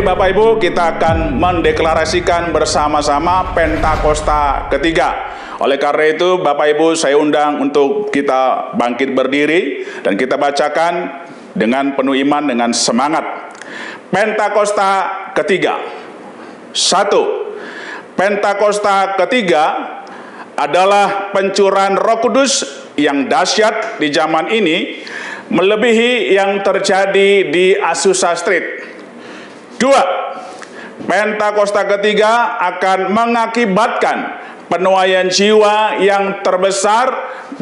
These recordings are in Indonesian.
Bapak Ibu, kita akan mendeklarasikan bersama-sama Pentakosta ketiga. Oleh karena itu, Bapak Ibu, saya undang untuk kita bangkit berdiri dan kita bacakan dengan penuh iman, dengan semangat. Pentakosta ketiga. 1. Pentakosta ketiga adalah pencurahan Roh Kudus yang dahsyat di zaman ini, melebihi yang terjadi di Azusa Street. 2. Pentakosta ketiga akan mengakibatkan penuaian jiwa yang terbesar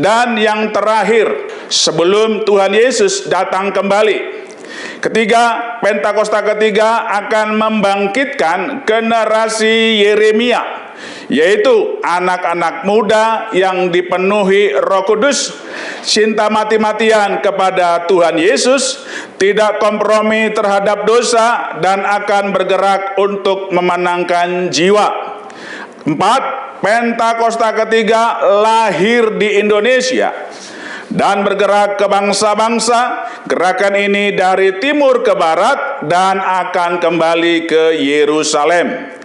dan yang terakhir sebelum Tuhan Yesus datang kembali. Ketiga, Pentakosta ketiga akan membangkitkan generasi Yeremia, yaitu anak-anak muda yang dipenuhi Roh Kudus, cinta mati-matian kepada Tuhan Yesus, tidak kompromi terhadap dosa, dan akan bergerak untuk memenangkan jiwa. 4. Pentakosta ketiga lahir di Indonesia dan bergerak ke bangsa-bangsa. Gerakan ini dari timur ke barat dan akan kembali ke Yerusalem.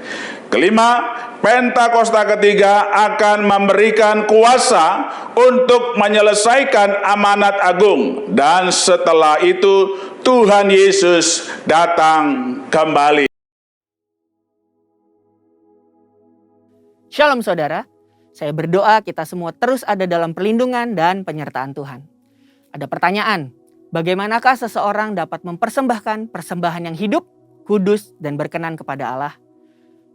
Kelima, Pentakosta ketiga akan memberikan kuasa untuk menyelesaikan amanat agung, dan setelah itu Tuhan Yesus datang kembali. Shalom saudara, saya berdoa kita semua terus ada dalam perlindungan dan penyertaan Tuhan. Ada pertanyaan, bagaimanakah seseorang dapat mempersembahkan persembahan yang hidup, kudus, dan berkenan kepada Allah?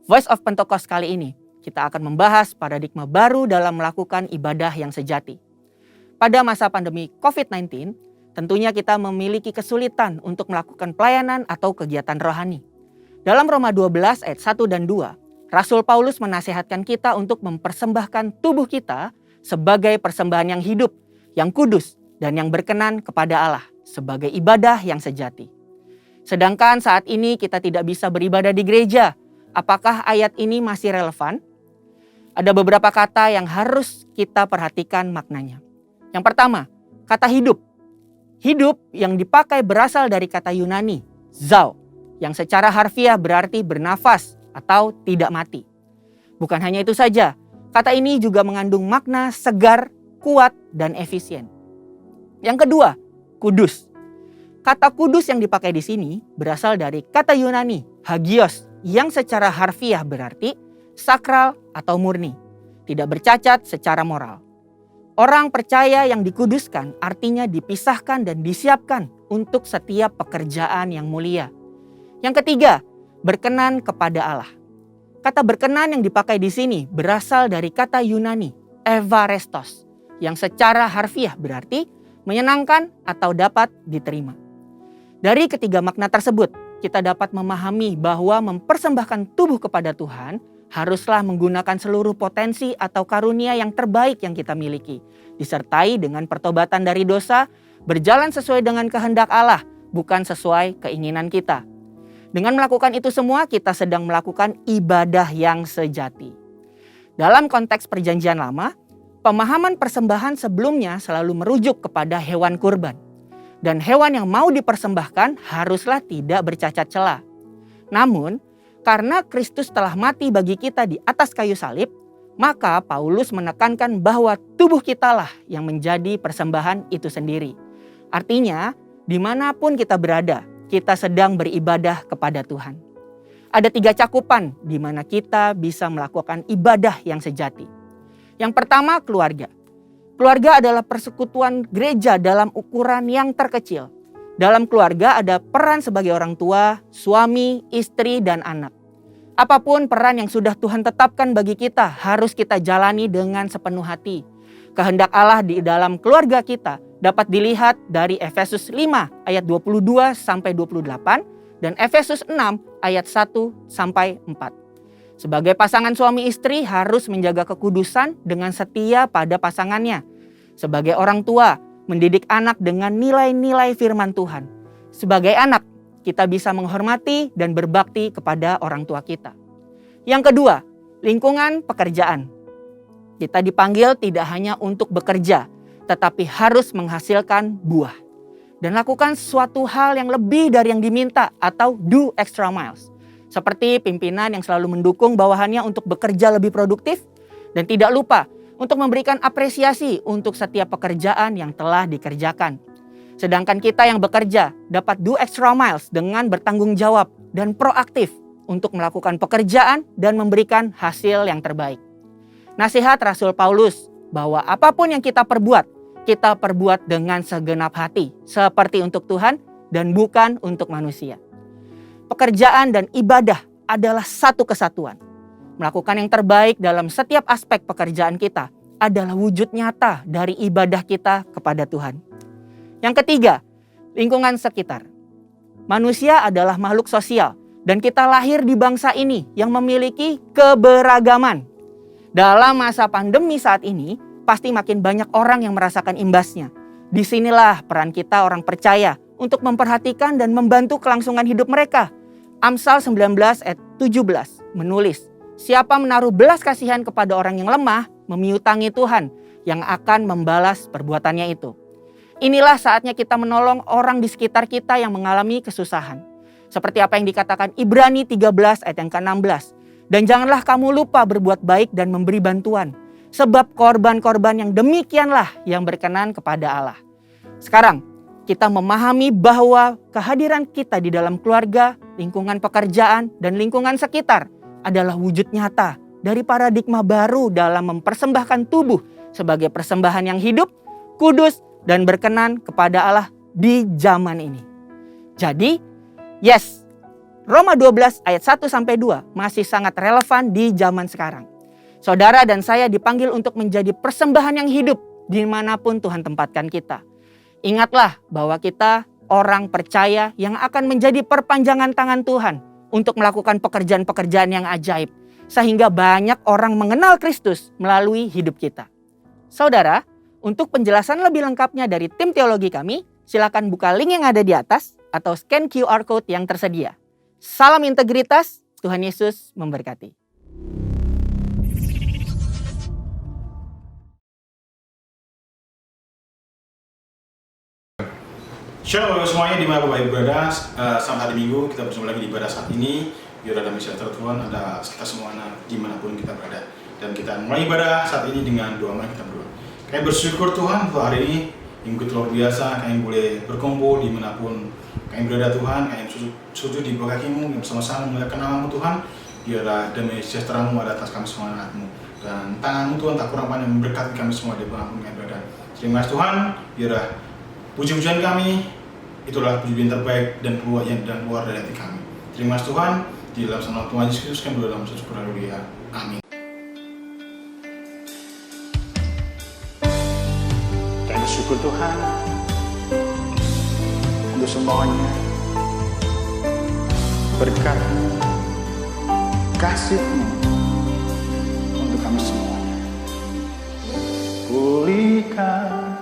Voice of Pentecost kali ini, kita akan membahas paradigma baru dalam melakukan ibadah yang sejati. Pada masa pandemi COVID-19, tentunya kita memiliki kesulitan untuk melakukan pelayanan atau kegiatan rohani. Dalam Roma 12 ayat 1 dan 2, Rasul Paulus menasihatkan kita untuk mempersembahkan tubuh kita sebagai persembahan yang hidup, yang kudus, dan yang berkenan kepada Allah sebagai ibadah yang sejati. Sedangkan saat ini kita tidak bisa beribadah di gereja. Apakah ayat ini masih relevan? Ada beberapa kata yang harus kita perhatikan maknanya. Yang pertama, kata hidup. Hidup yang dipakai berasal dari kata Yunani, zao, yang secara harfiah berarti bernafas atau tidak mati. Bukan hanya itu saja, kata ini juga mengandung makna segar, kuat, dan efisien. Yang kedua, kudus. Kata kudus yang dipakai di sini berasal dari kata Yunani, hagios, yang secara harfiah berarti sakral atau murni, tidak bercacat secara moral. Orang percaya yang dikuduskan artinya dipisahkan dan disiapkan untuk setiap pekerjaan yang mulia. Yang ketiga, berkenan kepada Allah. Kata berkenan yang dipakai di sini berasal dari kata Yunani, evarestos, yang secara harfiah berarti menyenangkan atau dapat diterima. Dari ketiga makna tersebut, kita dapat memahami bahwa mempersembahkan tubuh kepada Tuhan haruslah menggunakan seluruh potensi atau karunia yang terbaik yang kita miliki, disertai dengan pertobatan dari dosa, berjalan sesuai dengan kehendak Allah, bukan sesuai keinginan kita. Dengan melakukan itu semua, kita sedang melakukan ibadah yang sejati. Dalam konteks Perjanjian Lama, pemahaman persembahan sebelumnya selalu merujuk kepada hewan kurban. Dan hewan yang mau dipersembahkan haruslah tidak bercacat cela. Namun, karena Kristus telah mati bagi kita di atas kayu salib, maka Paulus menekankan bahwa tubuh kitalah yang menjadi persembahan itu sendiri. Artinya, dimanapun kita berada, kita sedang beribadah kepada Tuhan. Ada 3 cakupan di mana kita bisa melakukan ibadah yang sejati. Yang pertama, keluarga. Keluarga adalah persekutuan gereja dalam ukuran yang terkecil. Dalam keluarga ada peran sebagai orang tua, suami, istri, dan anak. Apapun peran yang sudah Tuhan tetapkan bagi kita harus kita jalani dengan sepenuh hati. Kehendak Allah di dalam keluarga kita dapat dilihat dari Efesus 5 ayat 22 sampai 28 dan Efesus 6 ayat 1 sampai 4. Sebagai pasangan suami istri harus menjaga kekudusan dengan setia pada pasangannya. Sebagai orang tua, mendidik anak dengan nilai-nilai firman Tuhan. Sebagai anak, kita bisa menghormati dan berbakti kepada orang tua kita. Yang kedua, lingkungan pekerjaan. Kita dipanggil tidak hanya untuk bekerja, tetapi harus menghasilkan buah. Dan lakukan suatu hal yang lebih dari yang diminta atau do extra miles. Seperti pimpinan yang selalu mendukung bawahannya untuk bekerja lebih produktif dan tidak lupa untuk memberikan apresiasi untuk setiap pekerjaan yang telah dikerjakan. Sedangkan kita yang bekerja dapat do extra miles dengan bertanggung jawab dan proaktif untuk melakukan pekerjaan dan memberikan hasil yang terbaik. Nasihat Rasul Paulus bahwa apapun yang kita perbuat dengan segenap hati, seperti untuk Tuhan dan bukan untuk manusia. Pekerjaan dan ibadah adalah satu kesatuan. Melakukan yang terbaik dalam setiap aspek pekerjaan kita adalah wujud nyata dari ibadah kita kepada Tuhan. Yang ketiga, lingkungan sekitar. Manusia adalah makhluk sosial dan kita lahir di bangsa ini yang memiliki keberagaman. Dalam masa pandemi saat ini, pasti makin banyak orang yang merasakan imbasnya. Disinilah peran kita orang percaya untuk memperhatikan dan membantu kelangsungan hidup mereka. Amsal 19 ayat 17 menulis, siapa menaruh belas kasihan kepada orang yang lemah, memiutangi Tuhan yang akan membalas perbuatannya itu. Inilah saatnya kita menolong orang di sekitar kita yang mengalami kesusahan. Seperti apa yang dikatakan Ibrani 13 ayat yang ke-16. Dan janganlah kamu lupa berbuat baik dan memberi bantuan. Sebab korban-korban yang demikianlah yang berkenan kepada Allah. Sekarang, kita memahami bahwa kehadiran kita di dalam keluarga, lingkungan pekerjaan, dan lingkungan sekitar adalah wujud nyata dari paradigma baru dalam mempersembahkan tubuh sebagai persembahan yang hidup, kudus, dan berkenan kepada Allah di zaman ini. Jadi, yes, Roma 12 ayat 1-2 masih sangat relevan di zaman sekarang. Saudara dan saya dipanggil untuk menjadi persembahan yang hidup dimanapun Tuhan tempatkan kita. Ingatlah bahwa kita orang percaya yang akan menjadi perpanjangan tangan Tuhan untuk melakukan pekerjaan-pekerjaan yang ajaib. Sehingga banyak orang mengenal Kristus melalui hidup kita. Saudara, untuk penjelasan lebih lengkapnya dari tim teologi kami, silakan buka link yang ada di atas atau scan QR Code yang tersedia. Salam integritas, Tuhan Yesus memberkati. Shalom Bapak semuanya, di mana Bapak Ibu berada. Selamat hari Minggu, kita bersama lagi di ibadah saat ini. Biar ada misi Tuhan, ada kita semua dimanapun kita berada. Dan kita mulai ibadah saat ini dengan doa. Mari kita berdoa. Kami bersyukur Tuhan untuk hari ini, minggu luar biasa. Kami boleh berkumpul dimanapun kami berada Tuhan. Kami sujud di bawah kaki-Mu, bersama-sama memuliakan nama-Mu Tuhan. Biarlah damai sejahtera-Mu ada atas kami semua anak-Mu. Dan tangan-Mu Tuhan tak kurang pandai memberkati kami semua di bawah kami berada. Terima kasih Tuhan, biarlah puji-pujian kami itulah pujian terbaik dan keluar dari hati kami. Terima kasih Tuhan, di dalam nama Tuhan Yesus Kristus kami berdoa dalam syukur haleluya. Amin. Kami bersyukur Tuhan untuk semuanya, berkat-Mu, kasih-Mu untuk kami semuanya. Pulihkan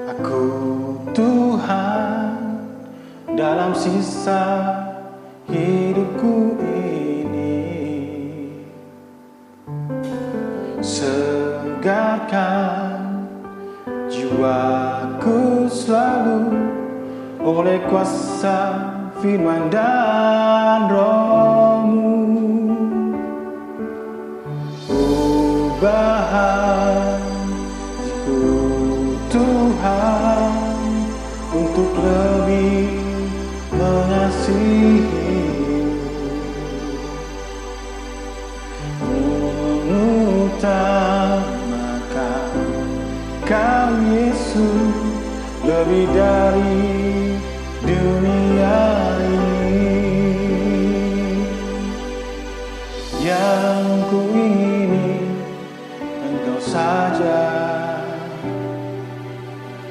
aku Tuhan dalam sisa hidupku ini, segarkan jiwaku selalu oleh kuasa firman dan Roh-Mu. Ubah hatiku Tuhan untuk lebih mengasihi-Mu, mengutamakan Kau Yesus lebih dari dunia ini. Yang ku ingini Engkau saja,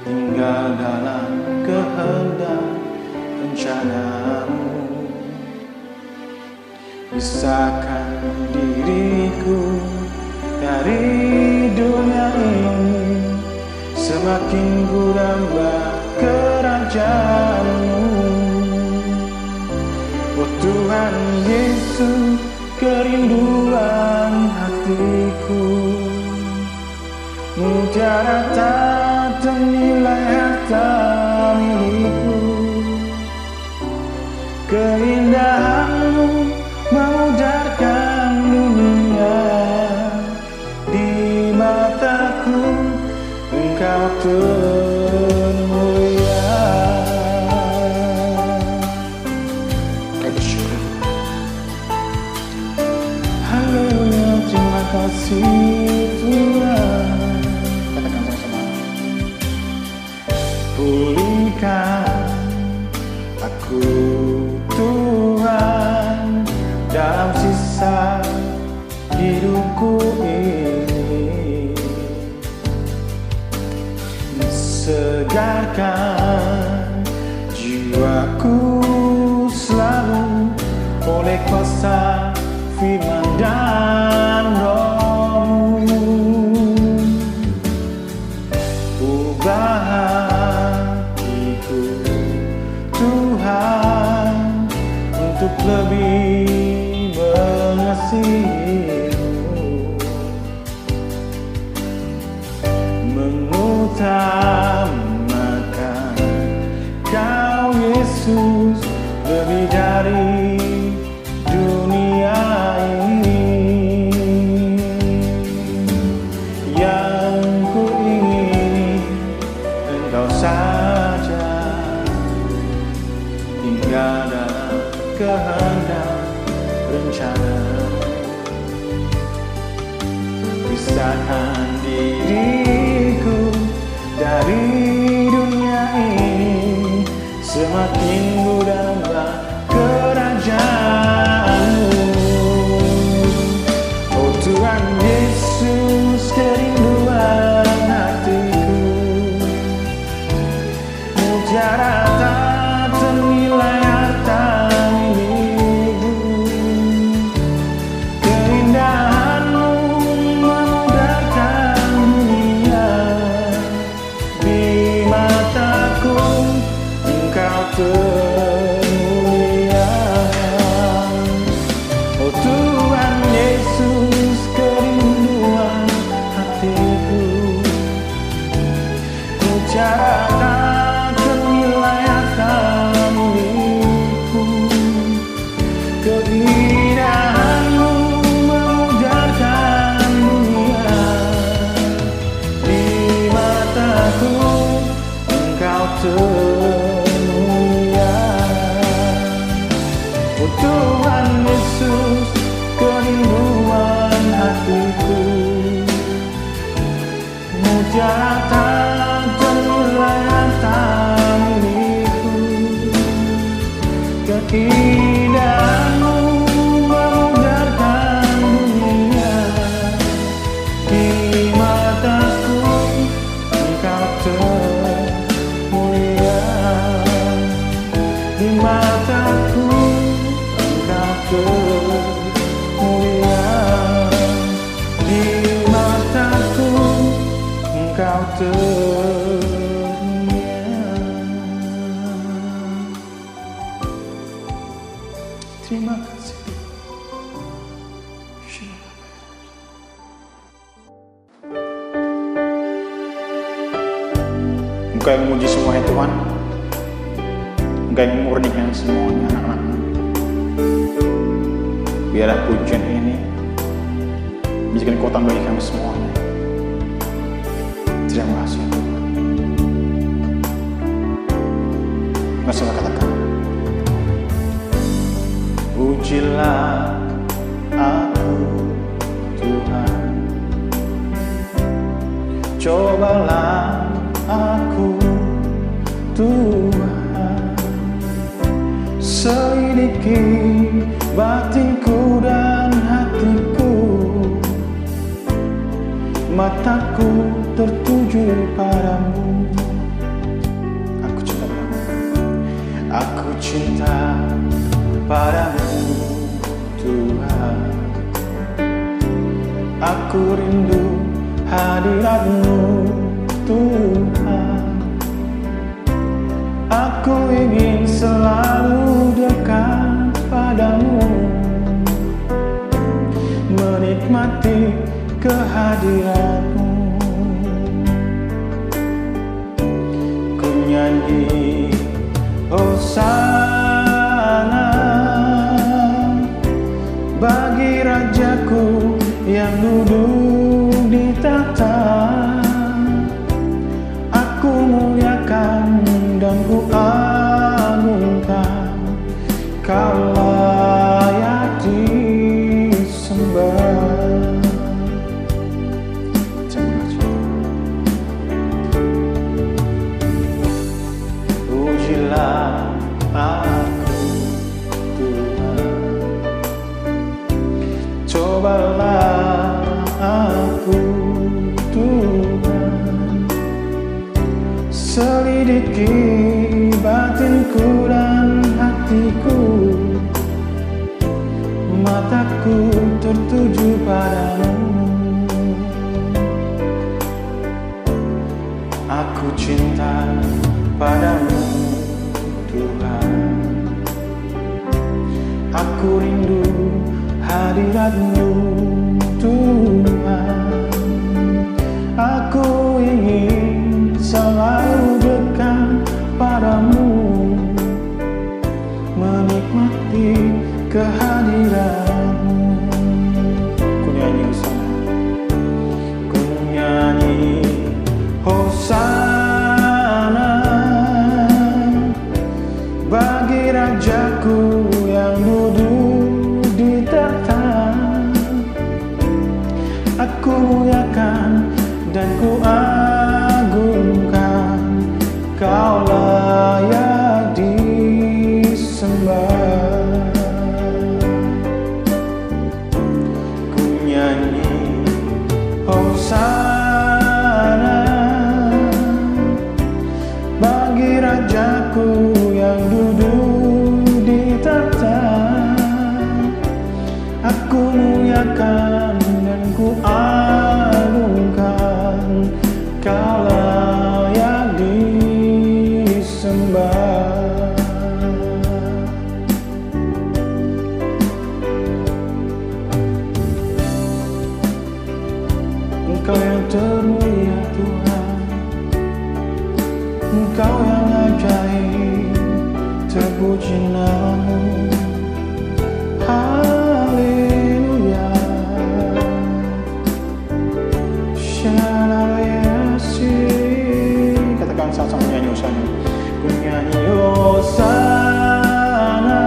tinggal dalam kehendak rencana-Mu. Pisahkan diriku dari dunia ini, semakin ku nambah kerajaan-Mu. Oh Tuhan Yesus, kerinduan hatiku, mutiara tak ternilai harta milikku. Keindahan-Mu kasih Tuhan. Katakan sama-sama. Pulihkan aku Tuhan dalam sisa hidupku ini. Segarkan jiwaku selalu oleh kuasa firman dan Roh-Mu. Ubah hatiku Tuhan untuk lebih mengasihi-Mu, mengutamakan Kau Yesus lebih dari dunia ini. Yang ku ingini Engkau saja, hingga dalam kehendak rencana. Pisahkan diriku dari dunia ini, semakin mudahlah kerajaan-Mu. Oh Tuhan Yesus, kerinduan hatiku, mutiara tak ternilai harta milik-Mu. Keindahan-Mu memudahkan dunia, di mataku Engkau termulia. Oh Tuhan Yesus, kerinduan hatiku, mutiara tak ternilai harta milik-Mu. Keindahan-Mu memujarkan dunia, di mataku Engkau termulia. Oh Tuhan Yesus, kerinduan hatiku, mutiara tak ternilai harta milik-Mu. Keindahan-Mu memujarkan dunia, di mataku Engkau termulia. Di mataku Engkau termulia. Di mataku Engkau termulia. Terima kasih. Engkau yang memuji semuanya Tuhan, Engkau yang memurnikan semuanya anak-anak-Mu. Biarlah pujian ini menjadikan kekuatan bagi kami semuanya. Terima kasih Tuhan. Masih katakan, pujilah aku Tuhan, cobalah aku Tuhan, selidiki batinku dan hatiku, mataku tertuju padamu. Aku cinta padamu Tuhan, aku rindu hadirat-Mu Tuhan. Aku ingin selalu dekat padamu, menikmati kehadirat-Mu. Ku nyanyi Hosana bagi Rajaku yang duduk di tahta. Aku muliakan dan ku agungkan, Kau layak disembah. memiliki batinku dan hatiku, mataku tertuju padamu. Aku cinta padamu Tuhan, aku rindu hadirat-Mu Tuhan. Aku ingin selalu dekat padamu, menikmati kehadiran-Mu. Ku nyanyi bersama, ku nyanyi Hosana bagi Rajaku yang duduk di tahta. Aku muliakan dan ku agungkan, Kau layak disembah. Ku nyanyi Hosana bagi Rajaku yang duduk di tahta. Aku muliakan dan ku agungkan, Kau layak disembah. Engkau yang termulia Tuhan, Engkau yang ajaib, terpuji nama-Mu. Haleluya. Katakan sama-sama nyanyi Hosana. Ku nyanyi Hosana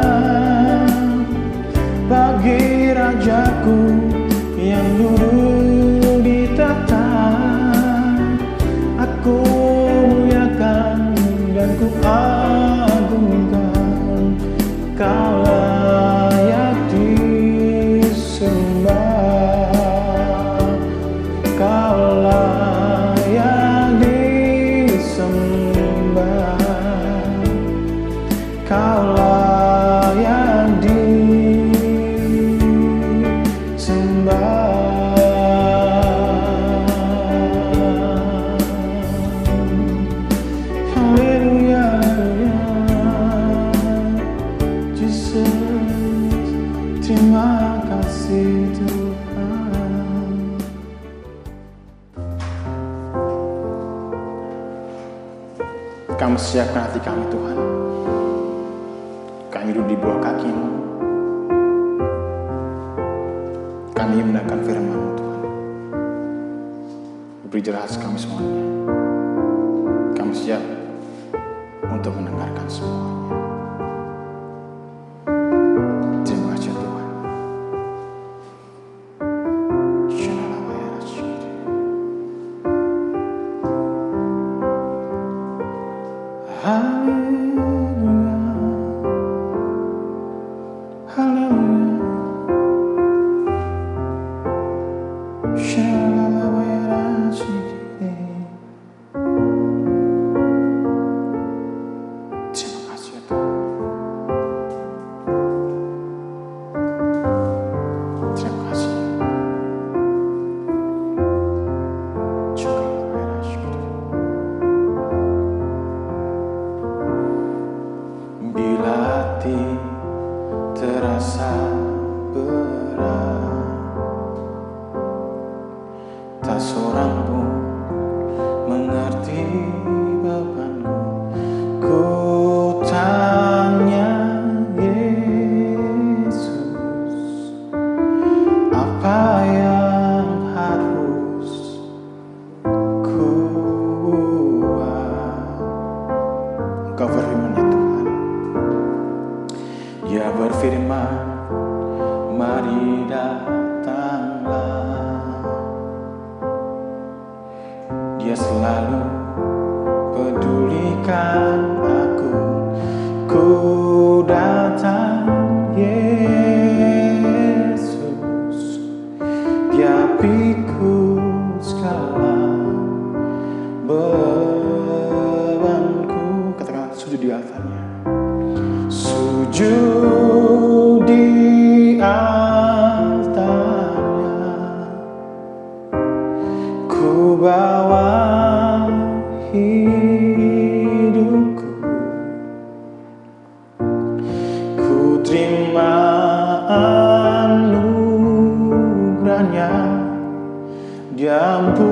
bagi Rajaku yang duduk di tahta. Aku muliakan dan ku agungkan, Kau layak disembah. Kau layak disembah. Kau layak disembah. Haleluya, Jesus, terima kasih Tuhan. Kami siapkan hati kami Tuhan, kami duduk di bawah kaki-Mu, kami mendengarkan firman-Mu Tuhan. Beri jelas kami semuanya, kami siap untuk mendengarkan semuanya. Terima kasih Tuhan. Haleluya, haleluya. Terima kasih ya Tuhan. Terima kasih. Bila hati terasa berat, tak seorang pun mengerti bebanku. Ku tanya Yesus, apa yang harus ku buat? Engkau berfirman ya Tuhan. Dia berfirman, mari datanglah. Dia selalu pedulikan aku. Ku datang Yesus, Dia pikul segala bebanku. bawa hidupku, ku terima anugerahnya, diampuniku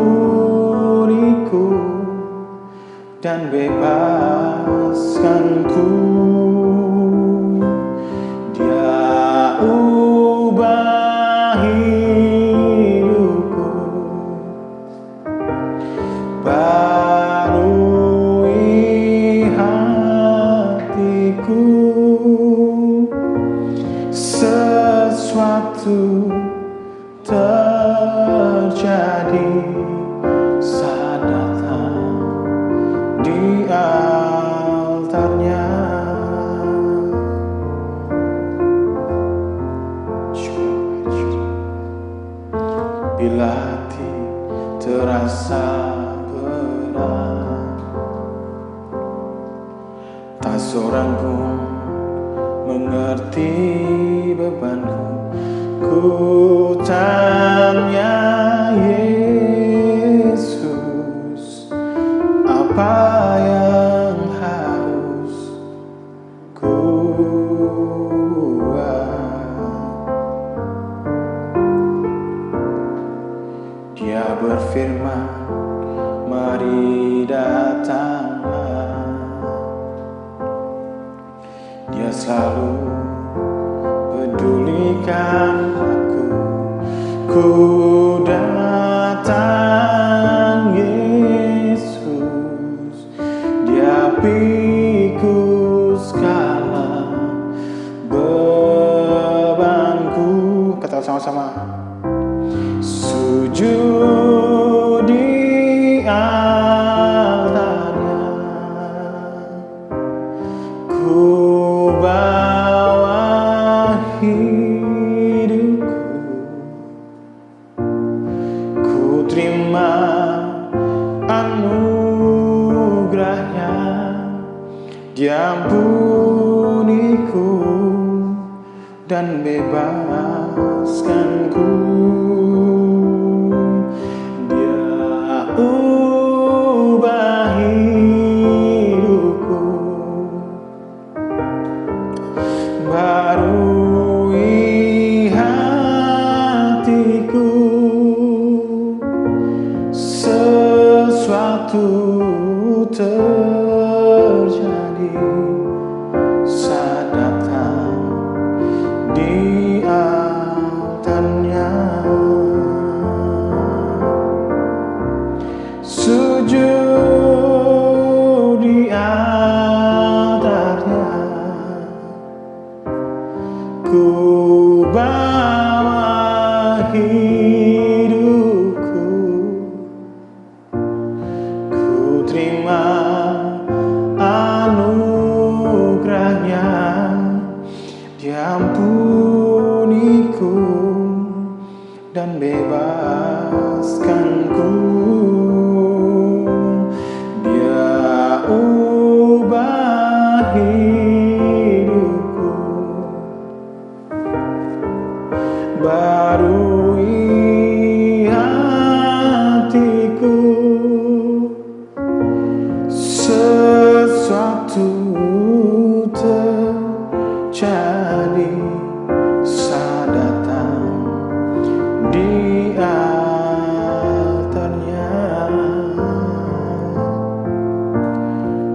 dan bebaskanku. Dia ubah hidupku, barui hatiku, sesuatu terjadi saat datang di altarnya. Bila hati terasa berat, tak seorang pun mengerti bebanku, ku tanya Yesus, apa yang harus ku buat? Dia berfirman, mari datanglah. Dia selalu pedulikan aku. Ku datang Yesus, Dia pikul segala bebanku. Kata sama-sama, sujud di altarnya, ku bawa hidupku, ku terima anugerahnya, diampuniku dan bebaskanku. Dia ubah hidupku, barui hatiku, sesuatu terjadi saat datang di altarnya. Sujud di altarnya, ku bawa hidupku, ku terima anugerahnya, diampuniku dan bebaskanku. Dia ubah hidupku, barui hatiku, sesuatu terjadi saat datang di altarnya.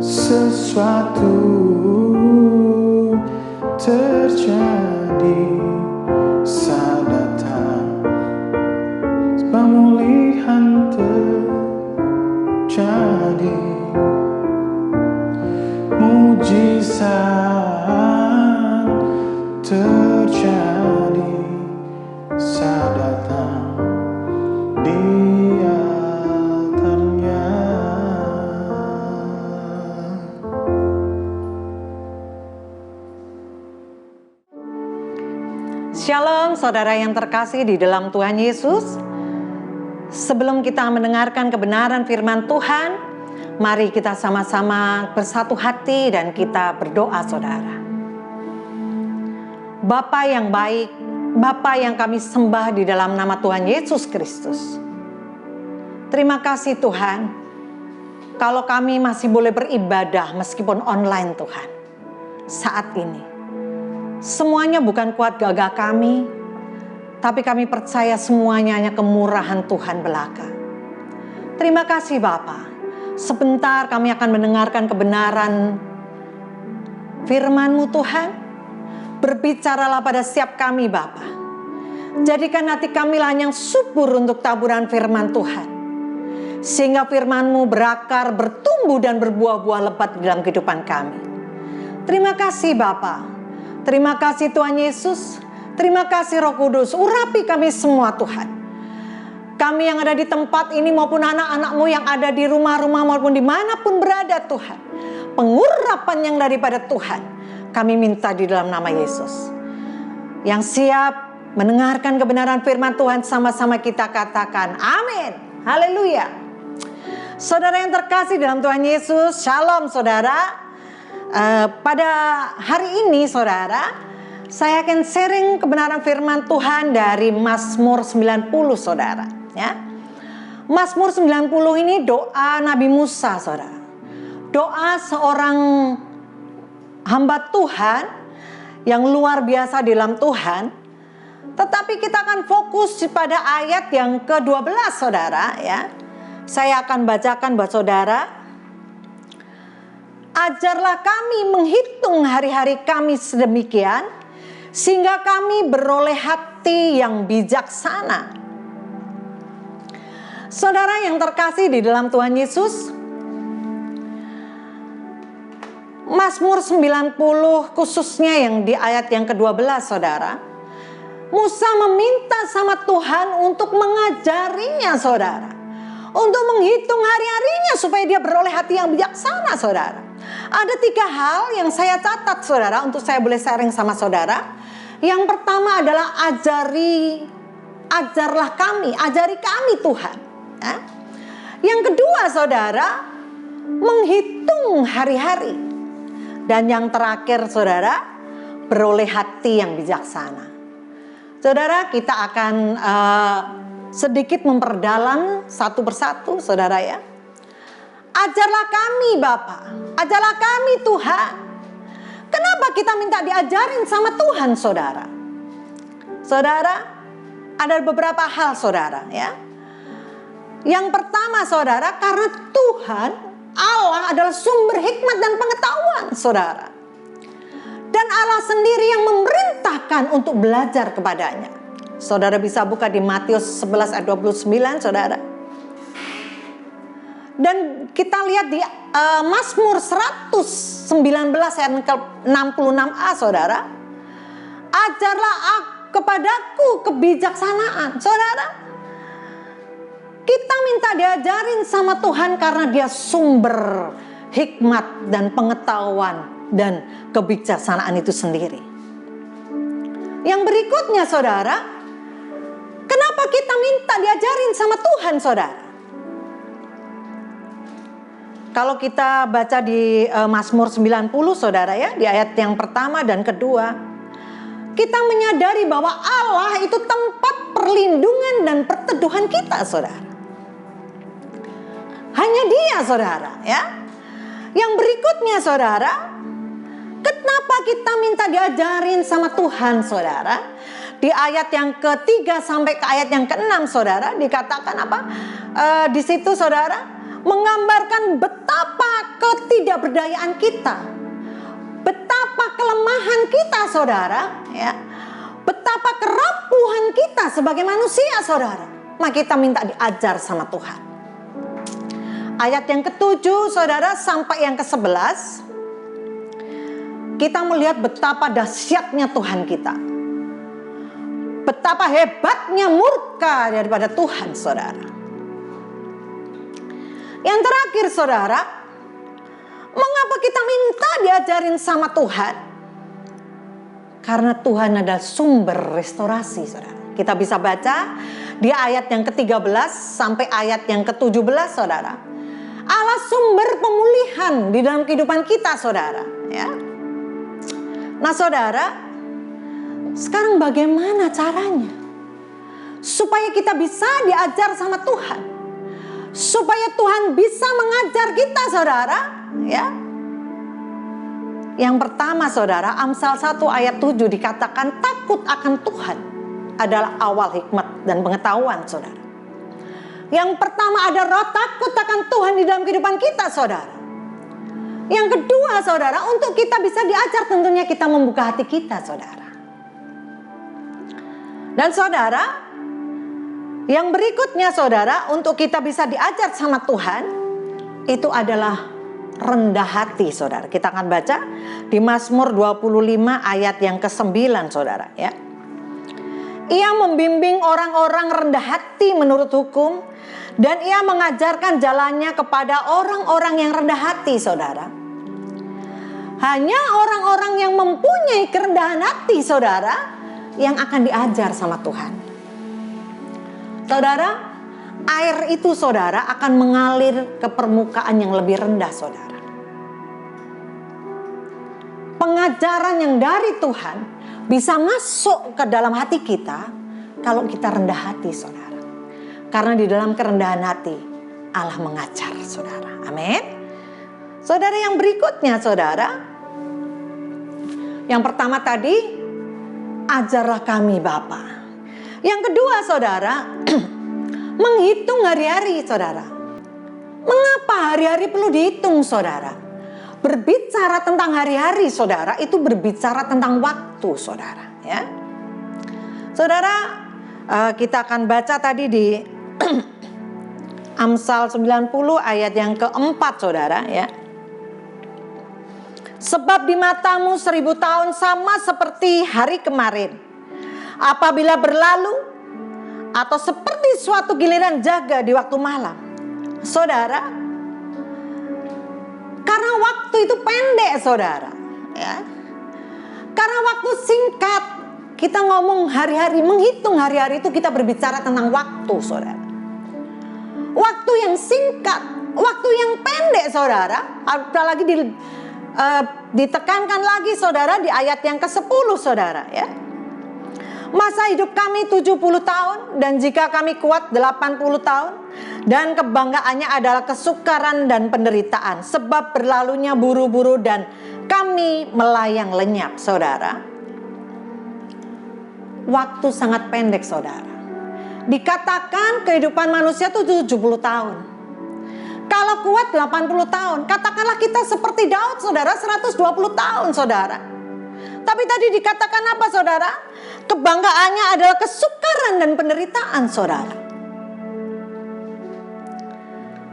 Sesuatu terjadi saat datang, pemulihan terjadi, mujizat terjadi saat datang di altarnya. Shalom saudara yang terkasih di dalam Tuhan Yesus. Sebelum kita mendengarkan kebenaran firman Tuhan, mari kita sama-sama bersatu hati dan kita berdoa saudara. Bapa yang baik, Bapa yang kami sembah di dalam nama Tuhan Yesus Kristus. Terima kasih Tuhan, kalau kami masih boleh beribadah meskipun online Tuhan. Saat ini, semuanya bukan kuat gagah kami, tapi kami percaya semuanya hanya kemurahan Tuhan belaka. Terima kasih Bapa. Sebentar kami akan mendengarkan kebenaran firman-Mu Tuhan. Berbicaralah pada setiap kami Bapa. Jadikan hati kami lah yang subur untuk taburan firman Tuhan. Sehingga firman-Mu berakar, bertumbuh dan berbuah-buah lebat di dalam kehidupan kami. Terima kasih Bapa. Terima kasih Tuhan Yesus. Terima kasih Roh Kudus. Urapi kami semua Tuhan. Kami yang ada di tempat ini maupun anak-anak-Mu yang ada di rumah-rumah maupun dimanapun berada Tuhan. Pengurapan yang daripada Tuhan kami minta di dalam nama Yesus. Yang siap mendengarkan kebenaran firman Tuhan, sama-sama kita katakan amin. Haleluya. Saudara yang terkasih dalam Tuhan Yesus, shalom saudara. Pada hari ini saudara, saya akan sharing kebenaran firman Tuhan dari Mazmur 90 saudara. Ya. Mazmur 90 ini doa Nabi Musa saudara. Doa seorang hamba Tuhan yang luar biasa di dalam Tuhan. Tetapi kita akan fokus pada ayat yang ke-12 saudara ya. Saya akan bacakan buat saudara. Ajarlah kami menghitung hari-hari kami sedemikian, sehingga kami beroleh hati yang bijaksana. Saudara yang terkasih di dalam Tuhan Yesus, Mazmur 90 khususnya yang di ayat yang ke-12 saudara, Musa meminta sama Tuhan untuk mengajarinya saudara, untuk menghitung hari-harinya supaya dia beroleh hati yang bijaksana saudara. Ada 3 hal yang saya catat saudara untuk saya boleh sharing sama saudara. Yang pertama adalah ajarlah kami, ajari kami Tuhan. Ya. Yang kedua saudara, menghitung hari-hari. Dan yang terakhir saudara, beroleh hati yang bijaksana. Saudara, kita akan sedikit memperdalam satu persatu saudara ya. Ajarlah kami Bapa, ajarlah kami Tuhan. Kenapa kita minta diajarin sama Tuhan saudara? Saudara, ada beberapa hal saudara ya. Yang pertama saudara, karena Tuhan Allah adalah sumber hikmat dan pengetahuan saudara. Dan Allah sendiri yang memerintahkan untuk belajar kepadanya. Saudara bisa buka di Matius 11 ayat 29 saudara. Dan kita lihat di Mazmur 119 ayat 66a saudara. Ajarlah kepadaku kebijaksanaan. Saudara, kita minta diajarin sama Tuhan karena dia sumber hikmat dan pengetahuan dan kebijaksanaan itu sendiri. Yang berikutnya saudara, kenapa kita minta diajarin sama Tuhan saudara? Kalau kita baca di Mazmur 90 saudara ya, di ayat yang pertama dan kedua, kita menyadari bahwa Allah itu tempat perlindungan dan perteduhan kita saudara. Hanya dia saudara ya. Yang berikutnya saudara, kenapa kita minta diajarin sama Tuhan saudara? Di ayat yang ke-3 sampai ke ayat yang ke-6 saudara, dikatakan apa? Di situ saudara, menggambarkan betapa ketidakberdayaan kita, betapa kelemahan kita saudara ya, betapa kerapuhan kita sebagai manusia saudara. Maka kita minta diajar sama Tuhan. Ayat yang ke-7 saudara sampai yang ke-11, kita melihat betapa dahsyatnya Tuhan kita, betapa hebatnya murka daripada Tuhan saudara. Yang terakhir saudara, mengapa kita minta diajarin sama Tuhan? Karena Tuhan adalah sumber restorasi saudara. Kita bisa baca di ayat yang ke-13 sampai ayat yang ke-17 saudara. Allah sumber pemulihan di dalam kehidupan kita saudara ya. Nah saudara, sekarang bagaimana caranya supaya kita bisa diajar sama Tuhan, supaya Tuhan bisa mengajar kita, saudara, ya. Yang pertama, saudara, Amsal 1 ayat 7 dikatakan takut akan Tuhan adalah awal hikmat dan pengetahuan, saudara. Yang pertama ada roh takut akan Tuhan di dalam kehidupan kita, saudara. Yang kedua, saudara, untuk kita bisa diajar tentunya kita membuka hati kita, saudara. Dan saudara, yang berikutnya, saudara, untuk kita bisa diajar sama Tuhan, itu adalah rendah hati, saudara. Kita akan baca di Mazmur 25 ayat yang ke-9, saudara, ya. Ia membimbing orang-orang rendah hati menurut hukum, dan ia mengajarkan jalannya kepada orang-orang yang rendah hati, saudara. Hanya orang-orang yang mempunyai kerendahan hati, saudara, yang akan diajar sama Tuhan. Saudara, air itu, saudara, akan mengalir ke permukaan yang lebih rendah, saudara. Pengajaran yang dari Tuhan bisa masuk ke dalam hati kita kalau kita rendah hati, saudara. Karena di dalam kerendahan hati Allah mengajar, saudara. Amin. Saudara, yang berikutnya, saudara, yang pertama tadi, ajarlah kami Bapa. Yang kedua, saudara, menghitung hari-hari, saudara. Mengapa hari-hari perlu dihitung, saudara? Berbicara tentang hari-hari, saudara, itu berbicara tentang waktu, saudara, ya. Saudara, kita akan baca tadi di Amsal 90 ayat yang keempat, saudara, ya. Sebab di matamu 1000 tahun sama seperti hari kemarin, apabila berlalu, atau seperti suatu giliran jaga di waktu malam. Saudara, karena waktu itu pendek, saudara, ya. Karena waktu singkat, kita ngomong hari-hari, menghitung hari-hari itu kita berbicara tentang waktu, saudara. Waktu yang singkat, waktu yang pendek, saudara. Apalagi ditekankan lagi, saudara, di ayat yang ke-10, saudara, ya. Masa hidup kami 70 tahun, dan jika kami kuat 80 tahun, dan kebanggaannya adalah kesukaran dan penderitaan, sebab berlalunya buru-buru dan kami melayang lenyap, saudara. Waktu sangat pendek, saudara. Dikatakan kehidupan manusia itu 70 tahun. Kalau kuat 80 tahun, katakanlah kita seperti Daud, saudara, 120 tahun, saudara. Tapi tadi dikatakan apa, saudara? Kebanggaannya adalah kesukaran dan penderitaan, saudara.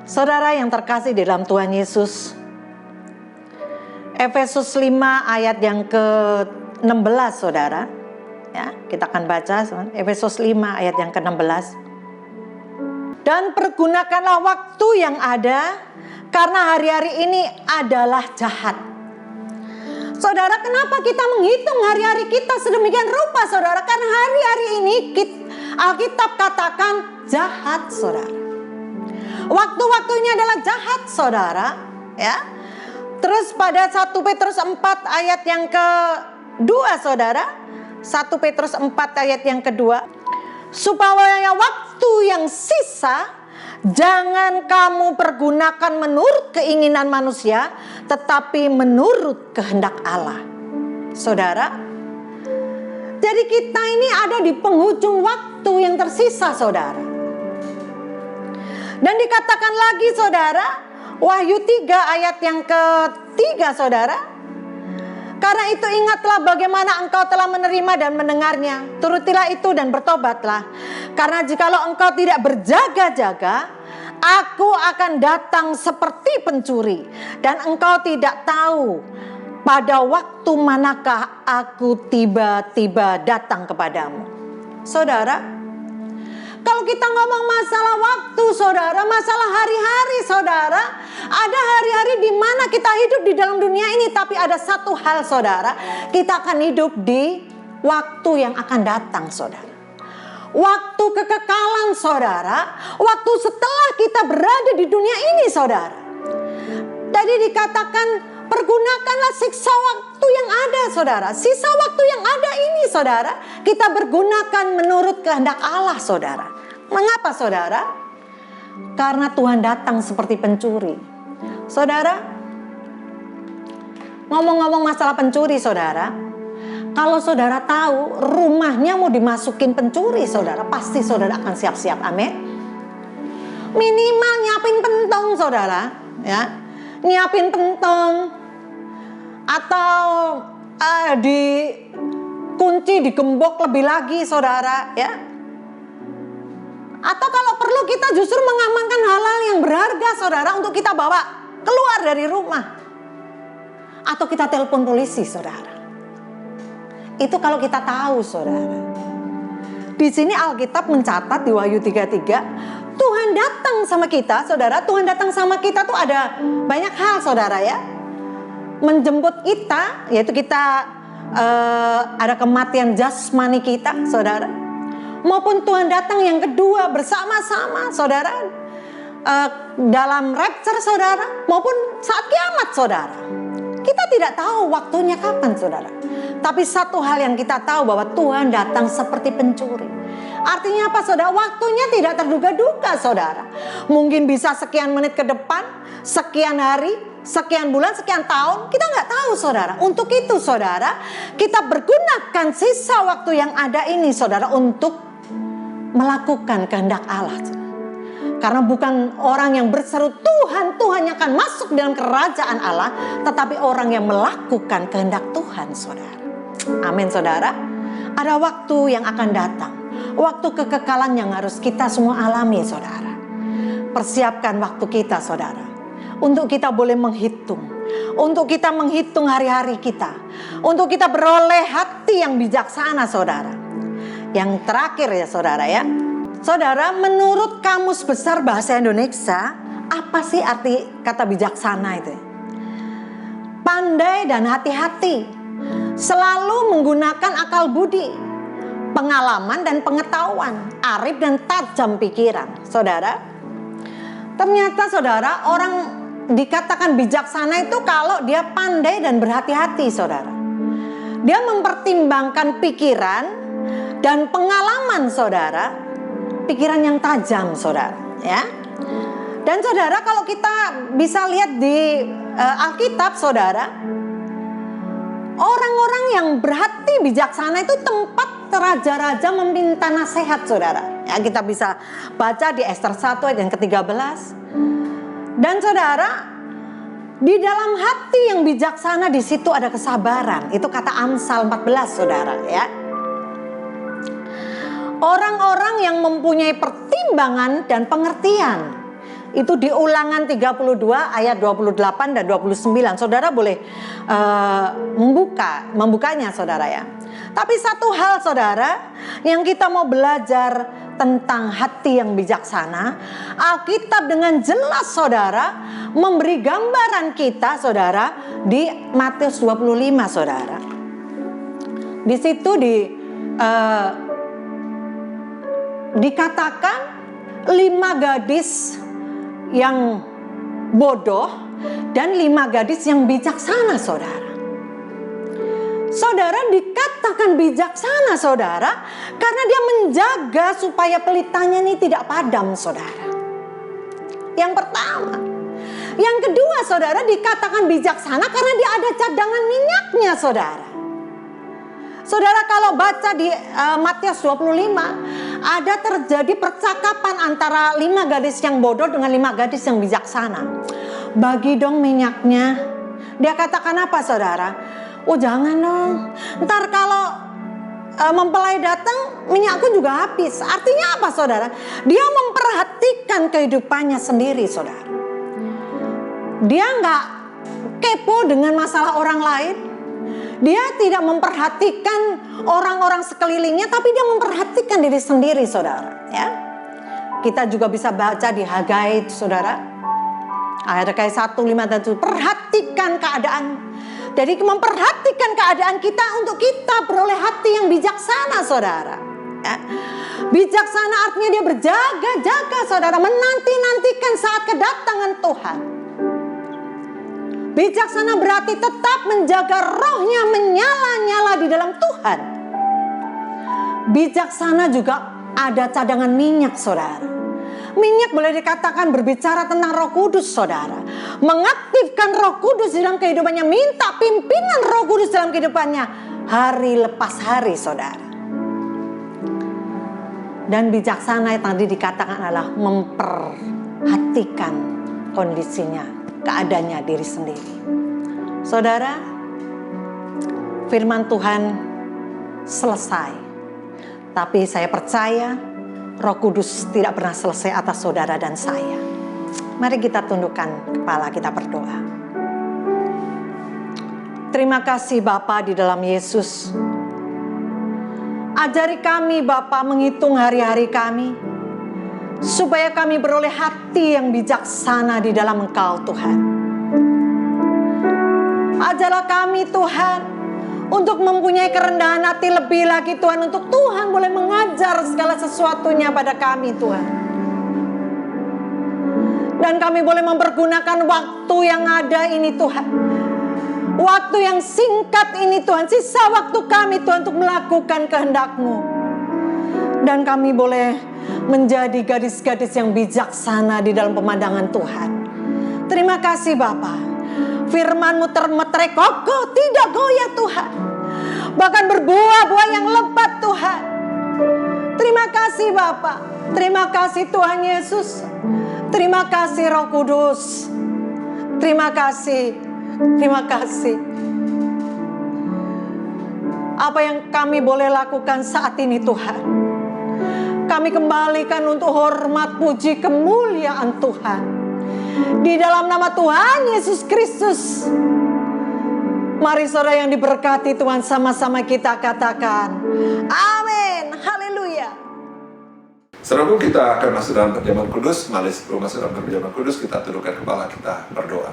Saudara yang terkasih di dalam Tuhan Yesus, Efesus 5 ayat yang ke-16, saudara. Ya, kita akan baca Efesus 5 ayat yang ke-16. Dan pergunakanlah waktu yang ada, karena hari-hari ini adalah jahat. Saudara, kenapa kita menghitung hari-hari kita sedemikian rupa, saudara? Karena hari-hari ini Alkitab katakan jahat, saudara. Waktu-waktunya adalah jahat, saudara, ya. Terus pada 1 Petrus 4 ayat yang kedua, saudara. 1 Petrus 4 ayat yang kedua. Supaya waktu yang sisa jangan kamu pergunakan menurut keinginan manusia, tetapi menurut kehendak Allah. Saudara, jadi kita ini ada di penghujung waktu yang tersisa, saudara. Dan dikatakan lagi, saudara, Wahyu 3 ayat yang ke-3, saudara. Karena itu ingatlah bagaimana engkau telah menerima dan mendengarnya. Turutilah itu dan bertobatlah. Karena jikalau engkau tidak berjaga-jaga, aku akan datang seperti pencuri. Dan engkau tidak tahu pada waktu manakah aku tiba-tiba datang kepadamu. Saudara, kalau kita ngomong masalah waktu, saudara, masalah hari-hari, saudara, ada hari-hari di mana kita hidup di dalam dunia ini, tapi ada satu hal, saudara, kita akan hidup di waktu yang akan datang, saudara. Waktu kekekalan, saudara, waktu setelah kita berada di dunia ini, saudara. Tadi dikatakan pergunakanlah sisa waktu yang ada, saudara. Sisa waktu yang ada ini, saudara, kita bergunakan menurut kehendak Allah, saudara. Mengapa, saudara? Karena Tuhan datang seperti pencuri. Saudara, ngomong-ngomong masalah pencuri, saudara, kalau saudara tahu rumahnya mau dimasukin pencuri, saudara, pasti saudara akan siap-siap. Amin. Minimal nyiapin pentong, saudara, ya, nyiapin pentong, atau dikunci, digembok lebih lagi, saudara, ya. Atau kalau perlu kita justru mengamankan hal-hal yang berharga, saudara, untuk kita bawa keluar dari rumah. Atau kita telepon polisi, saudara. Itu kalau kita tahu, saudara. Di sini Alkitab mencatat di Wahyu 3:3, Tuhan datang sama kita, saudara. Tuhan datang sama kita tuh ada banyak hal, saudara, ya. Menjemput kita, yaitu kita ada kematian jasmani kita, saudara. Maupun Tuhan datang yang kedua bersama-sama, saudara, dalam rapture, saudara, maupun saat kiamat, saudara. Kita tidak tahu waktunya kapan, saudara. Tapi satu hal yang kita tahu, bahwa Tuhan datang seperti pencuri. Artinya apa, saudara? Waktunya tidak terduga-duga, saudara. Mungkin bisa sekian menit ke depan, sekian hari, sekian bulan, sekian tahun. Kita nggak tahu, saudara. Untuk itu, saudara, kita bergunakan sisa waktu yang ada ini, saudara, untuk melakukan kehendak Allah. Karena bukan orang yang berseru Tuhan, Tuhan yang akan masuk dalam kerajaan Allah, tetapi orang yang melakukan kehendak Tuhan, saudara. Amin, saudara. Ada waktu yang akan datang, waktu kekekalan yang harus kita semua alami, saudara. Persiapkan waktu kita, saudara, untuk kita boleh menghitung, untuk kita menghitung hari-hari kita, untuk kita beroleh hati yang bijaksana, saudara. Yang terakhir, ya, saudara, ya. Saudara, menurut Kamus Besar Bahasa Indonesia, apa sih arti kata bijaksana itu? Pandai dan hati-hati, selalu menggunakan akal budi, pengalaman dan pengetahuan, arif dan tajam pikiran. Saudara, ternyata, saudara, orang dikatakan bijaksana itu kalau dia pandai dan berhati-hati, saudara. Dia mempertimbangkan pikiran dan pengalaman, saudara, pikiran yang tajam, saudara, ya. Dan saudara, kalau kita bisa lihat di Alkitab, saudara, orang-orang yang berhati bijaksana itu tempat raja-raja meminta nasihat, saudara. Ya, kita bisa baca di Ester 1 ayat yang ke-13. Dan saudara, di dalam hati yang bijaksana di situ ada kesabaran. Itu kata Amsal 14, saudara, ya. Orang-orang yang mempunyai pertimbangan dan pengertian. Itu di Ulangan 32 ayat 28 dan 29. Saudara boleh membukanya, saudara, ya. Tapi satu hal, saudara, yang kita mau belajar tentang hati yang bijaksana, Alkitab dengan jelas, saudara, memberi gambaran kita, saudara, di Matius 25, saudara. Di situ dikatakan 5 gadis yang bodoh dan 5 gadis yang bijaksana, saudara. Saudara, dikatakan bijaksana, saudara, karena dia menjaga supaya pelitanya ini tidak padam, saudara. Yang pertama. Yang kedua, saudara, dikatakan bijaksana karena dia ada cadangan minyaknya, saudara. Saudara, kalau baca di Matius 25, ada terjadi percakapan antara 5 gadis yang bodoh dengan 5 gadis yang bijaksana. Bagi dong minyaknya. Dia katakan apa, saudara? Oh, jangan dong, ntar kalau mempelai datang, minyakku juga habis. Artinya apa, saudara? Dia memperhatikan kehidupannya sendiri, saudara. Dia nggak kepo dengan masalah orang lain. Dia tidak memperhatikan orang-orang sekelilingnya, tapi dia memperhatikan diri sendiri, saudara. Ya, kita juga bisa baca di Hagai, saudara. Hagai 1:5 dan 7. Perhatikan keadaan. Jadi memperhatikan keadaan kita untuk kita beroleh hati yang bijaksana, saudara. Ya. Bijaksana artinya dia berjaga-jaga, saudara, menanti-nantikan saat kedatangan Tuhan. Bijaksana berarti tetap menjaga rohnya menyala-nyala di dalam Tuhan. Bijaksana juga ada cadangan minyak, saudara. Minyak boleh dikatakan berbicara tentang Roh Kudus, saudara. Mengaktifkan Roh Kudus dalam kehidupannya, minta pimpinan Roh Kudus dalam kehidupannya hari lepas hari, saudara. Dan bijaksana yang tadi dikatakan adalah memperhatikan kondisinya, keadaannya diri sendiri. Saudara, firman Tuhan selesai. Tapi saya percaya Roh Kudus tidak pernah selesai atas saudara dan saya. Mari kita tundukkan kepala, kita berdoa. Terima kasih Bapa di dalam Yesus. Ajari kami Bapa menghitung hari-hari kami, supaya kami beroleh hati yang bijaksana di dalam Engkau Tuhan. Ajarlah kami Tuhan untuk mempunyai kerendahan hati lebih lagi Tuhan, untuk Tuhan boleh mengajar segala sesuatunya pada kami Tuhan. Dan kami boleh mempergunakan waktu yang ada ini Tuhan, waktu yang singkat ini Tuhan, sisa waktu kami Tuhan untuk melakukan kehendak-Mu. Dan kami boleh menjadi gadis-gadis yang bijaksana di dalam pemandangan Tuhan. Terima kasih Bapa. Firman-Mu termeterai kokoh, tidak goyah Tuhan. Bahkan berbuah-buah yang lebat Tuhan. Terima kasih Bapa. Terima kasih Tuhan Yesus. Terima kasih Roh Kudus. Terima kasih. Terima kasih. Apa yang kami boleh lakukan saat ini Tuhan, kami kembalikan untuk hormat, puji, kemuliaan Tuhan. Di dalam nama Tuhan Yesus Kristus. Mari saudara yang diberkati Tuhan, sama-sama kita katakan amin, haleluya. Saudaraku, kita akan masuk dalam perjamuan kudus. Mari sebelum masuk dalam perjamuan kudus, kita tundukkan kepala, kita berdoa.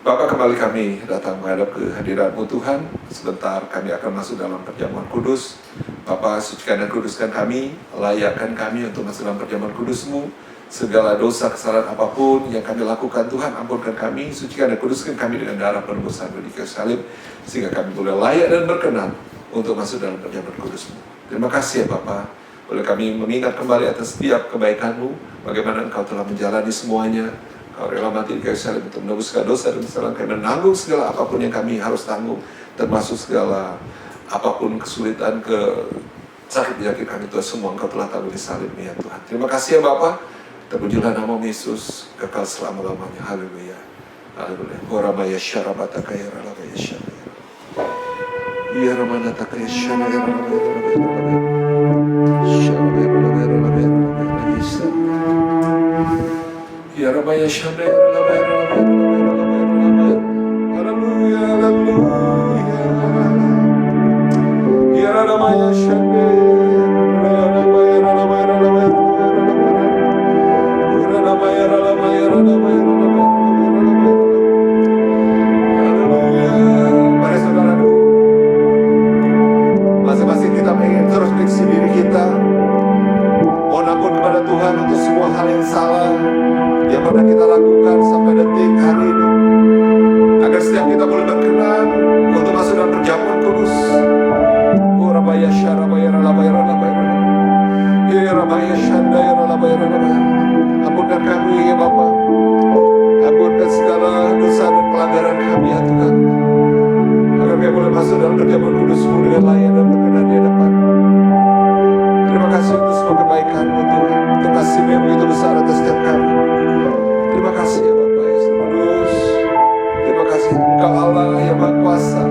Bapa, kembali kami datang menghadap kehadiran-Mu Tuhan. Sebentar kami akan masuk dalam perjamuan kudus. Bapa, sucikan dan kuduskan kami, layakkan kami untuk masuk dalam perjamuan kudus-Mu. Segala dosa, kesalahan apapun yang kami lakukan, Tuhan ampunkan kami, sucikan dan kuduskan kami dengan darah penebusan di kayu salib, sehingga kami boleh layak dan berkenan untuk masuk dalam perjamuan kudus-Mu. Terima kasih ya Bapa, boleh kami mengingat kembali atas setiap kebaikan-Mu, bagaimana Engkau telah menjalani semuanya. Kau rela mati di kayu salib untuk menebus segala dosa dan kesalahan kami, menanggung segala apapun yang kami harus tanggung, termasuk segala apapun kesulitan, sakit penyakit kami, Tuhan, semua Engkau telah tanggung di salib ya Tuhan. Terima kasih ya Bapa. Terpujilah nama Yesus kekal selama-lamanya. Haleluya. Haleluya. Horamaya syarabata kaya ralabaya syarabaya. Ya ramana takaya syarabaya ralabaya ralabaya. Syarabaya ralabaya ralabaya ralabaya syarabaya. Ya ramaya syarabaya ralabaya ralabaya ralabaya. Haleluya, haleluya. Ya ramaya syarabaya ralabaya ralabaya ralabaya. Mari saudaraku, masing-masing kita ingin terus periksa diri kita, mohon ampun kepada Tuhan untuk semua hal yang salah yang pernah kita lakukan sampai detik hari ini, agar setiap kita boleh berkenan untuk masuk dalam perjamuan kudus. Rabaya syarabaya ralabaya ralabaya ralabaya rabaya syandaya ralabaya ralabaya. Ampunkan kami ya Bapa, ampunkan segala dosa dan pelanggaran kami ya Tuhan, agar kami boleh masuk dalam perjamuan kudus-Mu dengan layak dan berkenan di hadapan. Terima kasih untuk semua kebaikan-Mu Tuhan, untuk kasih-Mu yang begitu besar atas setiap kami. Terima kasih ya Bapa Yesus Kudus. Terima kasih Engkau Allah yang Maha Kuasa,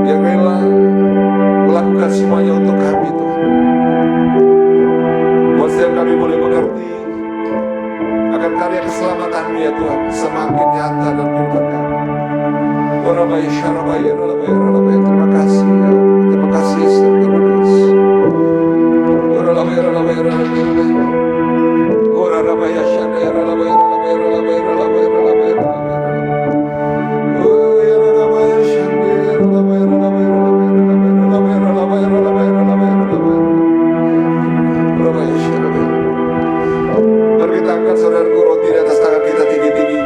yang rela melakukan semuanya untuk kami Tuhan. Setiap kami boleh mengerti akan karya keselamatan-Mu ya Tuhan semakin nyata dalam kehidupan kami. Rabaya syarabaya ralabaya ralabaya. Terima kasih ya, terima kasih Yesus Kudus. Rabaya ralabaya ralabaya ralabaya. Rabaya syarabaya ralabaya ralabaya ralabaya ralabaya ralabaya ralabaya. Rabaya syarabaya ralabaya ralabaya ralabaya ralabaya ralabaya ralabaya ralabaya. Mari kita angkat saudaraku roti di atas tangan kita tinggi-tinggi.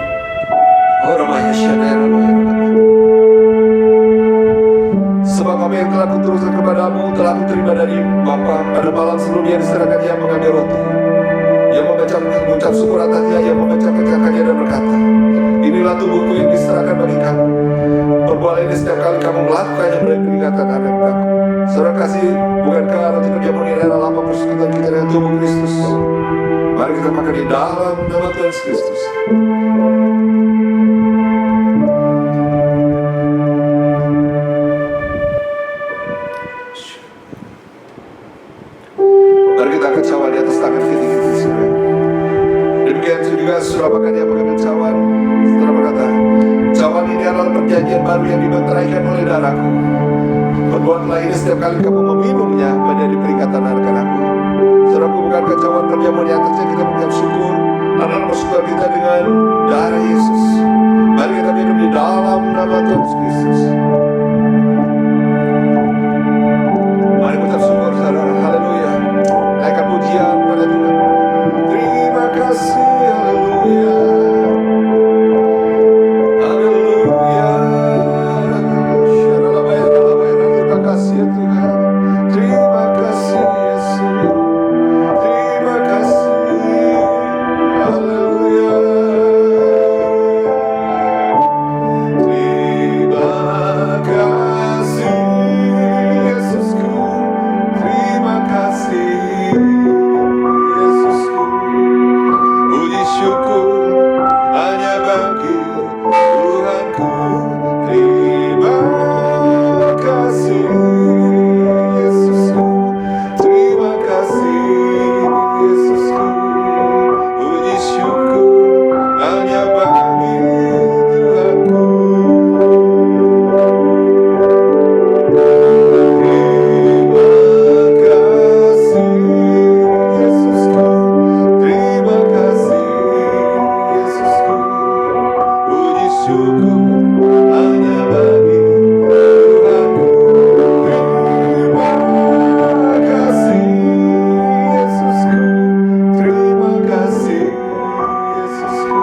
Sebab apa yang telah kuturunkan kepadamu telah kuterima dari Bapa pada malam sebelumnya diserahkan mengambil roti. Ia mengucap syukur atasnya, ia memecah-pecahkannya dan berkata, inilah tubuhku yang diserahkan bagi kamu. Perbuatan ini setiap kali kamu melakukannya menjadi peringatan akan aku. Saudara kasih, bukankah roti perjamuan ini adalah lambang persekutuan kita dengan tubuh Kristus? Mari kita makan di dalam nama Tuhan Yesus Kristus. Mari kita angkat cawan di atas tangan kita, saudara. Demikian juga setelah makan dia mengambil cawan, setelah berkata, cawan ini adalah perjanjian baru yang dimeteraikan oleh darahku. Perbuatlah ini setiap kali kamu meminumnya menjadi peringatan akan aku. Saudaraku, bukankah cawan perjamuan yang atasnya kita mengucap syukur adalah persekutuan kita dengan darah Yesus. Mari kita minum di dalam nama Tuhan Yesus Kristus. Mari mengucap syukur, saudara. Haleluya. Naikkan pujian pada Tuhan. Terima kasih, haleluya. Haleluya. Terima kasih ya Tuhan. Terima kasih Yesus. Terima kasih. Haleluya. Terima kasih Yesusku. Terima kasih Yesusku. Puji syukur hanya bagi Tuhanku. Terima kasih Yesusku. Terima kasih Yesusku. Puji syukur hanya bagi Tuhanku. Terima kasih Yesusku. Terima kasih Yesusku. Puji syukur hanya bagi Tuhanku. Terima kasih Yesusku. Terima kasih Yesusku.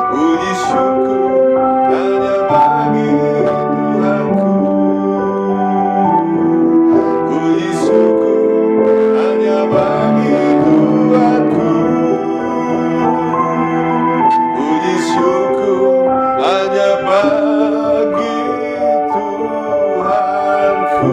Puji syukur hanya bagi Tuhanku. Puji syukur hanya bagi Tuhanku. Puji syukur hanya bagi Tuhanku.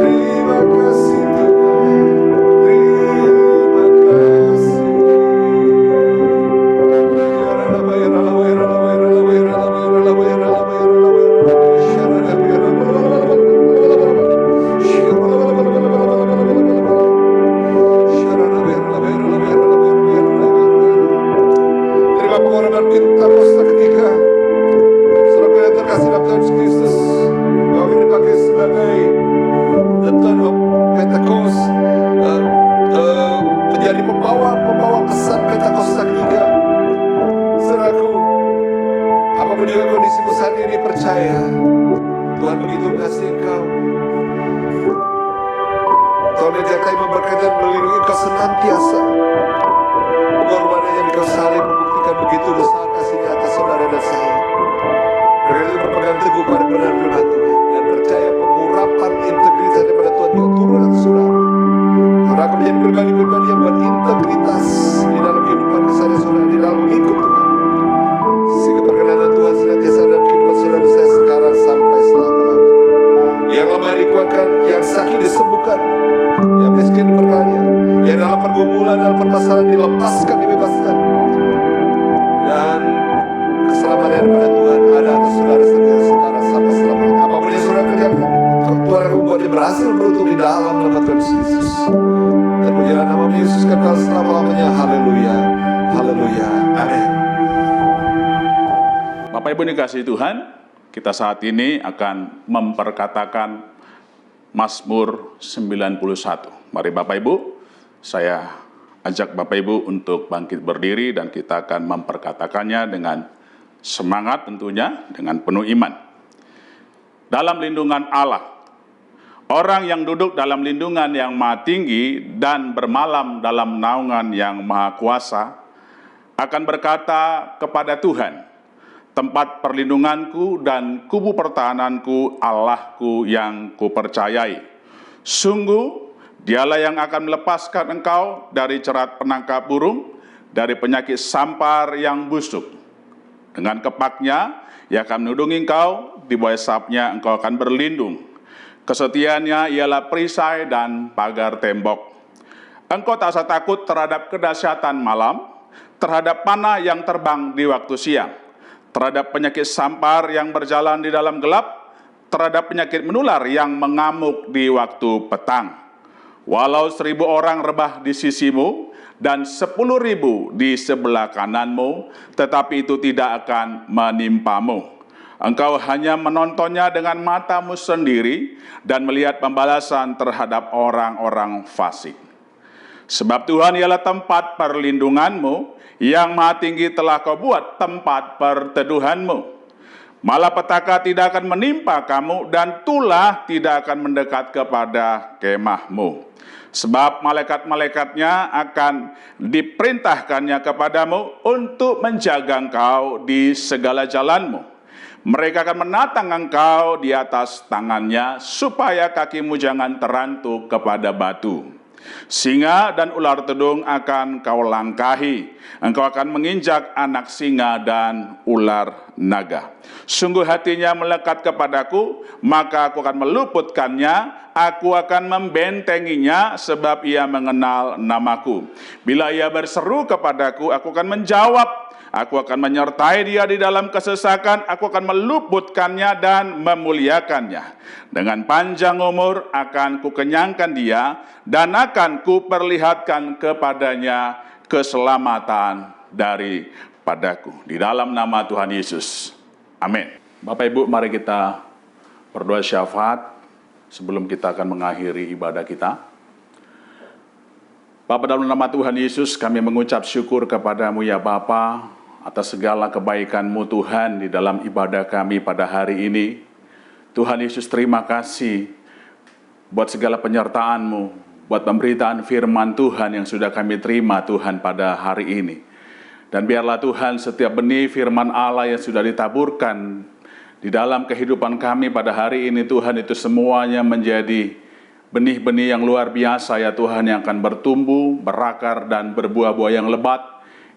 Terima kasih Tuhan. Terima pengorbanan kita Kosta ketika saudara yang terkasih dalam Tuhan Yesus Kristus, bahwa ini dipakai sebagai Tuhan Pentecost, menjadi pembawa kesan Pentakosta ketiga. Saudaraku, apapun juga kondisimu saat ini, percaya Tuhan begitu mengasihi engkau. Tuhan menyertai, memberkati dan melindungi engkau senantiasa. Pengorbanan yang engkau salib membuktikan begitu besar kasihnya atas saudara dan saya. Mereka itu berpegang teguh pada kebenaran firman Tuhan dan percaya pengurapan integritas daripada Tuhan yang turun atas saudara. Karena akan menjadi pribadi-pribadi yang berintegritas di dalam kehidupan keseharian saudara, di dalam mengikut Tuhan. Sehingga perkenanan Tuhan senantiasa dalam kehidupan saudara saya sekarang sampai selama-lamanya. Yang lemah dikuatkan, yang sakit disembuhkan, yang miskin diberkati, yang dalam pergumulan, dalam permasalahan dilepaskan, dibebaskan. Dan keselamatan daripada Tuhan ada atas saudara sekarang sampai selama-lamanya. Apapun yang saudara kerjakan, Tuhan akan membuat dia berhasil beruntung di dalam nama Tuhan Yesus. Dan pujilah nama Yesus kekal selama-lamanya. Haleluya, haleluya, amin. Bapak Ibu dikasihi Tuhan, kita saat ini akan memperkatakan Mazmur 91. Mari Bapak Ibu, saya ajak Bapak Ibu untuk bangkit berdiri dan kita akan memperkatakannya dengan semangat tentunya, dengan penuh iman. dalam lindungan Allah. Orang yang duduk dalam lindungan yang maha tinggi dan bermalam dalam naungan yang maha kuasa akan berkata kepada Tuhan, tempat perlindunganku dan kubu pertahananku, Allahku yang kupercayai. Sungguh, dialah yang akan melepaskan engkau dari jerat penangkap burung, dari penyakit sampar yang busuk. Dengan kepaknya, ia akan melindungi engkau, di bawah sayapnya engkau akan berlindung. Kesetiaannya ialah perisai dan pagar tembok. Engkau tak usah takut terhadap kedahsyatan malam, terhadap panah yang terbang di waktu siang, terhadap penyakit sampar yang berjalan di dalam gelap, terhadap penyakit menular yang mengamuk di waktu petang. Walau 1.000 orang rebah di sisimu dan 10.000 di sebelah kananmu, tetapi itu tidak akan menimpamu. Engkau hanya menontonnya dengan matamu sendiri dan melihat pembalasan terhadap orang-orang fasik. Sebab Tuhan ialah tempat perlindunganmu, yang maha tinggi telah kau buat tempat perteduhanmu. Malapetaka tidak akan menimpa kamu dan tulah tidak akan mendekat kepada kemahmu. Sebab malaikat-malaikatnya akan diperintahkannya kepadamu untuk menjaga engkau di segala jalanmu. Mereka akan menatang engkau di atas tangannya, supaya kakimu jangan terantuk kepada batu. Singa dan ular tedung akan kau langkahi. Engkau akan menginjak anak singa dan ular naga. Sungguh hatinya melekat kepadaku, maka aku akan meluputkannya. Aku akan membentenginya, sebab ia mengenal namaku. Bila ia berseru kepadaku, aku akan menjawab. Aku akan menyertai dia di dalam kesesakan, aku akan meluputkannya dan memuliakannya. Dengan panjang umur akan kukenyangkan dia, dan akan kuperlihatkan kepadanya keselamatan daripadaku. Di dalam nama Tuhan Yesus. Amin. Bapak Ibu, mari kita berdoa syafaat sebelum kita akan mengakhiri ibadah kita. Bapa, dalam nama Tuhan Yesus, kami mengucap syukur kepadamu ya Bapa, atas segala kebaikan-Mu Tuhan di dalam ibadah kami pada hari ini. Tuhan Yesus, terima kasih buat segala penyertaan-Mu, buat pemberitaan firman Tuhan yang sudah kami terima Tuhan pada hari ini. Dan biarlah Tuhan setiap benih firman Allah yang sudah ditaburkan di dalam kehidupan kami pada hari ini Tuhan, itu semuanya menjadi benih-benih yang luar biasa ya Tuhan, yang akan bertumbuh, berakar dan berbuah-buah yang lebat,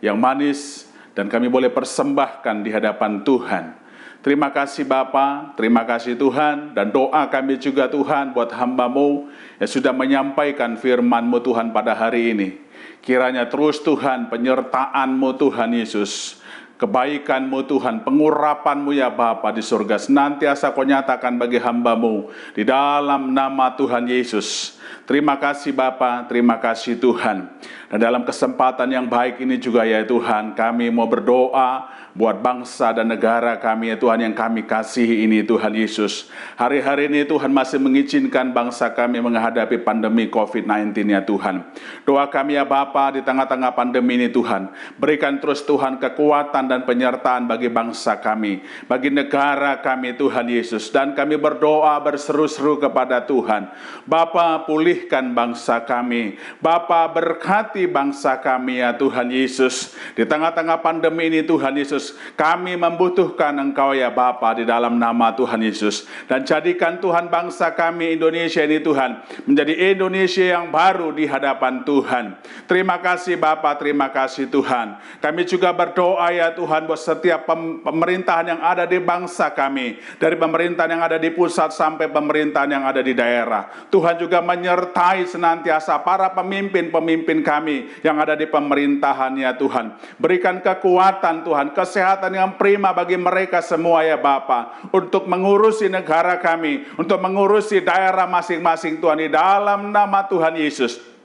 yang manis, dan kami boleh persembahkan di hadapan Tuhan. Terima kasih Bapa, terima kasih Tuhan, dan doa kami juga Tuhan buat hamba-Mu yang sudah menyampaikan firman-Mu Tuhan pada hari ini. Kiranya terus Tuhan penyertaan-Mu Tuhan Yesus, kebaikan-Mu Tuhan, pengurapan-Mu ya Bapa di surga senantiasa Kau nyatakan bagi hamba-Mu di dalam nama Tuhan Yesus. Terima kasih Bapa, terima kasih Tuhan. Dan dalam kesempatan yang baik ini juga ya Tuhan, kami mau berdoa buat bangsa dan negara kami ya Tuhan yang kami kasihi ini Tuhan Yesus. Hari-hari ini Tuhan masih mengizinkan bangsa kami menghadapi pandemi COVID-19 ya Tuhan. Doa kami ya Bapa, di tengah-tengah pandemi ini Tuhan, berikan terus Tuhan kekuatan dan penyertaan bagi bangsa kami, bagi negara kami Tuhan Yesus. Dan kami berdoa berseru-seru kepada Tuhan, Bapa pulihkan bangsa kami, Bapa berkati bangsa kami ya Tuhan Yesus. Di tengah-tengah pandemi ini Tuhan Yesus, kami membutuhkan Engkau ya Bapa di dalam nama Tuhan Yesus. Dan jadikan Tuhan bangsa kami Indonesia ini Tuhan menjadi Indonesia yang baru di hadapan Tuhan. Terima kasih Bapa, terima kasih Tuhan. Kami juga berdoa ya Tuhan buat setiap pemerintahan yang ada di bangsa kami, dari pemerintahan yang ada di pusat sampai pemerintahan yang ada di daerah. Tuhan juga menyertai senantiasa para pemimpin-pemimpin kami yang ada di pemerintahan ya Tuhan. Berikan kekuatan Tuhan, kesehatan yang prima bagi mereka semua ya Bapa, untuk mengurusi negara kami, untuk mengurusi daerah masing-masing Tuhan, di dalam nama Tuhan Yesus.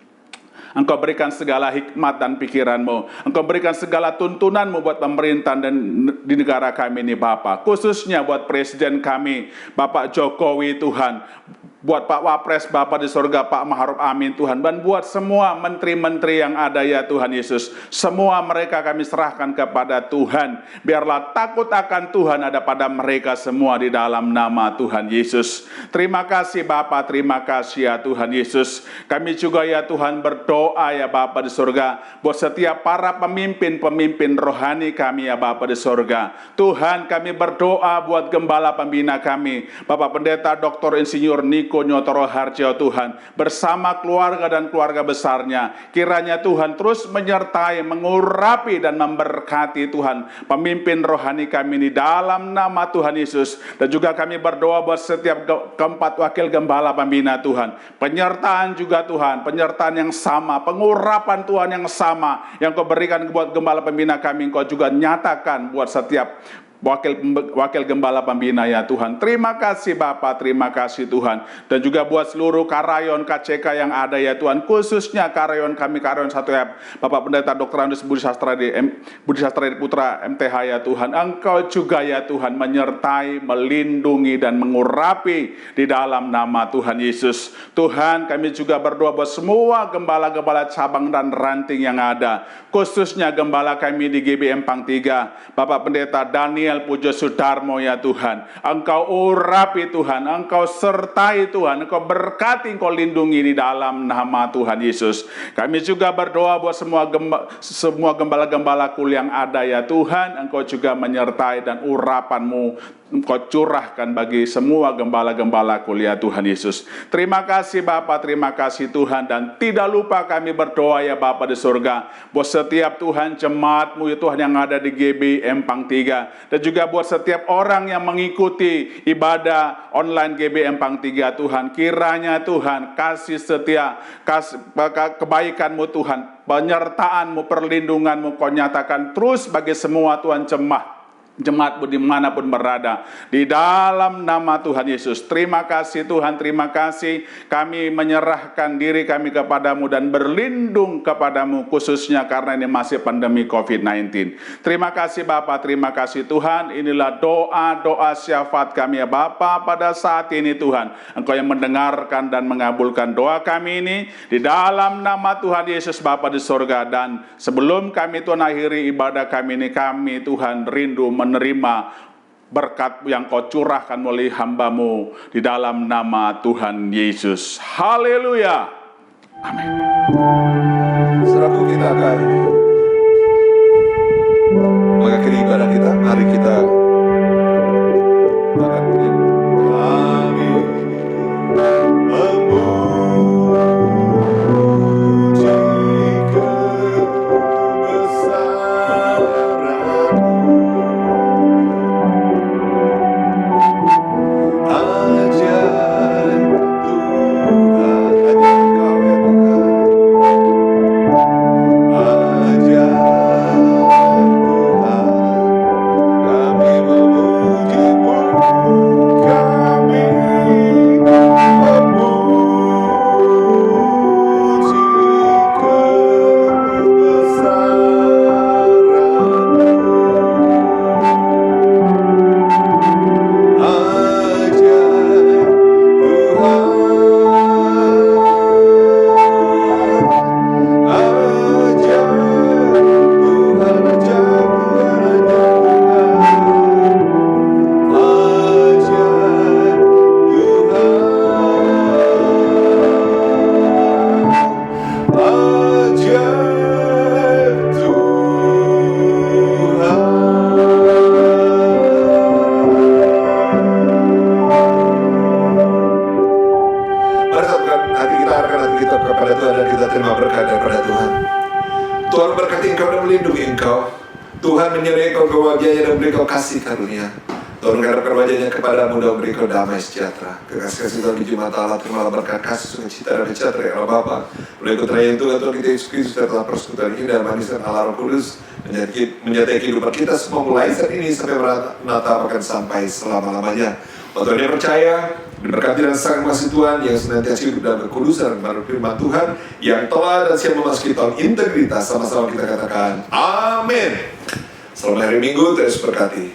Engkau berikan segala hikmat dan pikiran-Mu. Engkau berikan segala tuntunan-Mu buat pemerintahan dan di negara kami ini Bapa. Khususnya buat presiden kami, Bapak Jokowi Tuhan. buat Pak Wapres, Bapa di surga, Pak Maharuf, amin Tuhan. Dan buat semua menteri-menteri yang ada ya Tuhan Yesus. Semua mereka kami serahkan kepada Tuhan. Biarlah takut akan Tuhan ada pada mereka semua di dalam nama Tuhan Yesus. Terima kasih Bapa, terima kasih ya Tuhan Yesus. Kami juga ya Tuhan berdoa ya Bapa di surga. Buat setiap para pemimpin-pemimpin rohani kami ya Bapa di surga. Tuhan, kami berdoa buat gembala pembina kami. Bapak Pendeta Dr. Insinyur Niko Nyotoro Harjo Tuhan, bersama keluarga dan keluarga besarnya, kiranya Tuhan terus menyertai, mengurapi dan memberkati Tuhan pemimpin rohani kami ini dalam nama Tuhan Yesus. Dan juga kami berdoa buat setiap keempat wakil gembala pembina Tuhan, penyertaan juga Tuhan, penyertaan yang sama, pengurapan Tuhan yang sama yang Kau berikan buat gembala pembina kami, Kau juga nyatakan buat setiap wakil gembala pembina ya Tuhan. Terima kasih Bapa, terima kasih Tuhan. Dan juga buat seluruh karayon KCK yang ada ya Tuhan, khususnya karayon kami, karayon 1F, Bapak Pendeta Dr. Andus Budi Sastradi Putra MTH ya Tuhan. Engkau juga ya Tuhan menyertai, melindungi dan mengurapi di dalam nama Tuhan Yesus. Tuhan, kami juga berdoa buat semua gembala-gembala cabang dan ranting yang ada, khususnya gembala kami di GB Empang 3, Bapak Pendeta Daniel Pujo Sudarmo ya Tuhan. Engkau urapi Tuhan, Engkau sertai Tuhan, Engkau berkati, Engkau lindungi di dalam nama Tuhan Yesus. Kami juga berdoa buat semua gembala-gembala kul yang ada ya Tuhan. Engkau juga menyertai dan urapan-Mu Engkau curahkan bagi semua gembala-gembala kul ya Tuhan Yesus. Terima kasih Bapa, terima kasih Tuhan. Dan tidak lupa kami berdoa ya Bapa di surga, buat setiap Tuhan jemaat-Mu ya Tuhan yang ada di GB Empang 3, dan juga buat setiap orang yang mengikuti ibadah online GB Empang 3 Tuhan. Kiranya Tuhan kasih setia, kebaikan-Mu Tuhan, penyertaan-Mu, perlindungan-Mu Kau nyatakan terus bagi semua Tuhan jemaat-Mu dimanapun berada, di dalam nama Tuhan Yesus. Terima kasih Tuhan, terima kasih. Kami menyerahkan diri kami kepadamu dan berlindung kepadamu, khususnya karena ini masih pandemi COVID-19. Terima kasih Bapa, terima kasih Tuhan. Inilah doa-doa syafaat kami ya Bapa pada saat ini Tuhan. Engkau yang mendengarkan dan mengabulkan doa kami ini di dalam nama Tuhan Yesus Bapa di surga. Dan sebelum kami Tuhan akhiri ibadah kami ini, kami Tuhan rindu menerima berkat yang Kau curahkan melalui hamba-Mu di dalam nama Tuhan Yesus. Haleluya. Amin. Saudaraku, kita akan mengakhiri ibadah kita. Mari kita akan kami memuji kebesaran-Mu. Ajaib Tuhan, ajaib Kau ya Tuhan. Ajaib Tuhan, kami memuji-Mu, kami memuji kebesaran-Mu. Ajaib Tuhan, bersatukan hati kita, arahkan hati kita kepada Tuhan dan kita terima berkat daripada Tuhan. Tuhan berkati engkau dan melindungi engkau. Tuhan menyertai engkau kebahagiaan dan beri engkau kasih karunia. Tuhan menghadapkan wajahnya kepadamu dan memberi engkau damai sejahtera. Kekasih Tuhan di Jumat Allah, terimalah berkat kasih, sukacita dan sejahtera ya Allah Bapa. Oleh keterayaan Tuhan kita Yesus Kristus serta persekutuan indah manis dan Allah Roh Kudus menyertai kehidupan kita semua mulai saat ini sampai menatap akan sampai selama-lamanya. Tuhan yang percaya, diberkati dan sangat masih Tuhan yang senantiasa hidup dalam kekudusan menurut firman Tuhan yang telah dan siap memasuki tahun integritas. Sama-sama kita katakan amin. Selamat hari Minggu, terus berkati.